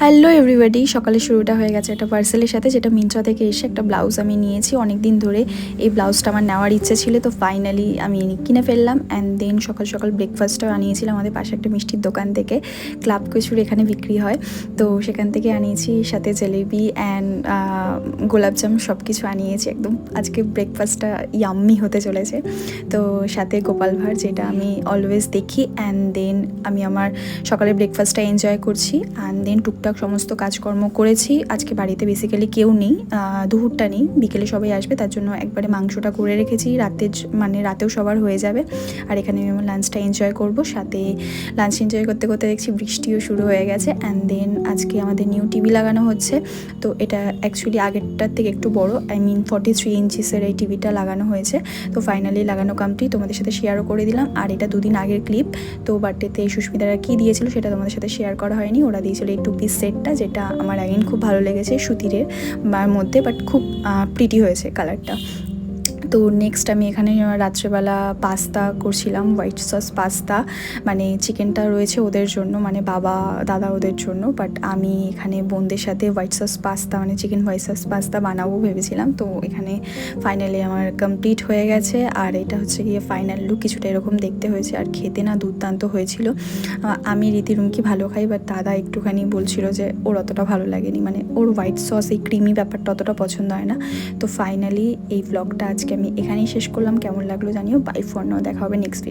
Hello everybody, সকালের শুরুটা হয়ে গেছে একটা পার্সেলের সাথে, যেটা মিন্ত্রা থেকে এসে একটা ব্লাউজ আমি নিয়েছি। অনেক দিন ধরে এই ব্লাউজটা আমার নেওয়ার ইচ্ছে ছিল, তো ফাইনালি আমি কিনে ফেললাম। অ্যান্ড দেন সকাল সকাল ব্রেকফাস্টটাও আনিয়েছিলাম আমাদের পাশে একটা মিষ্টির দোকান থেকে, ক্লাব কচুরি এখানে বিক্রি হয়, তো সেখান থেকে আনিয়েছি। সাথে জলেবি অ্যান্ড গোলাপজাম সব কিছু আনিয়েছি। একদম আজকে ব্রেকফাস্টটা ইয়াম্মি হতে চলেছে। তো সাথে গোপাল ভাঁড়, যেটা আমি অলওয়েজ দেখি। অ্যান্ড দেন আমি আমার সকালের ব্রেকফাস্টটা এনজয় করছি। অ্যান্ড দেন টুকটাক সমস্ত কাজকর্ম করেছি। আজকে বাড়িতে বেসিক্যালি কেউ নেই, দুপুরটা নেই, বিকেলে সবাই আসবে, তার জন্য একবারে মাংসটা করে রেখেছি। রাতেও সবার হয়ে যাবে। আর এখানে আমি আমার লাঞ্চটা এনজয় করব। সাথে লাঞ্চ এনজয় করতে করতে দেখছি বৃষ্টিও শুরু হয়ে গেছে। অ্যান্ড দেন আজকে আমাদের নিউ টিভি লাগানো হচ্ছে। তো এটা অ্যাকচুয়ালি আগেরটার থেকে একটু বড়, 43 ইঞ্চিসের এই টিভিটা লাগানো হয়েছে। তো ফাইনালি লাগানো কমপ্লিট, তোমাদের সাথে শেয়ারও করে দিলাম। আর এটা 2 দিন আগের ক্লিপ। তো বার্থডেতে সুস্মিতারা কী দিয়েছিল সেটা তোমাদের সাথে শেয়ার করা হয়নি। ওরা দিয়েছিল এই 2 পিস সেটটা, যেটা আমার অ্যাগেন খুব ভালো লেগেছে, সুতিরের মধ্যে, বাট খুব প্রিটি হয়েছে কালারটা। তো নেক্সট আমি এখানে রাত্রেবেলা পাস্তা করছিলাম, হোয়াইট সস পাস্তা। মানে চিকেনটা রয়েছে ওদের জন্য, মানে বাবা দাদা ওদের জন্য, বাট আমি এখানে বোনদের সাথে হোয়াইট সস পাস্তা, মানে চিকেন হোয়াইট সস পাস্তা বানাবো ভেবেছিলাম। তো এখানে ফাইনালি আমার কমপ্লিট হয়ে গেছে। আর এটা হচ্ছে গিয়ে ফাইনাল লুক, কিছুটা এরকম দেখতে হয়েছে। আর খেতে না দুর্দান্ত হয়েছিল। আমি রীতিরুমকি ভালো খাই, বাট দাদা একটুখানি বলছিল যে ওর অতটা ভালো লাগেনি, মানে ওর হোয়াইট সস এই ক্রিমি ব্যাপারটা অতটা পছন্দ হয় না। তো ফাইনালি এই ব্লগটা আজকে আমি এখানেই শেষ করলাম। কেমন লাগলো জানিও। বাই ফর নাও, দেখা হবে নেক্সট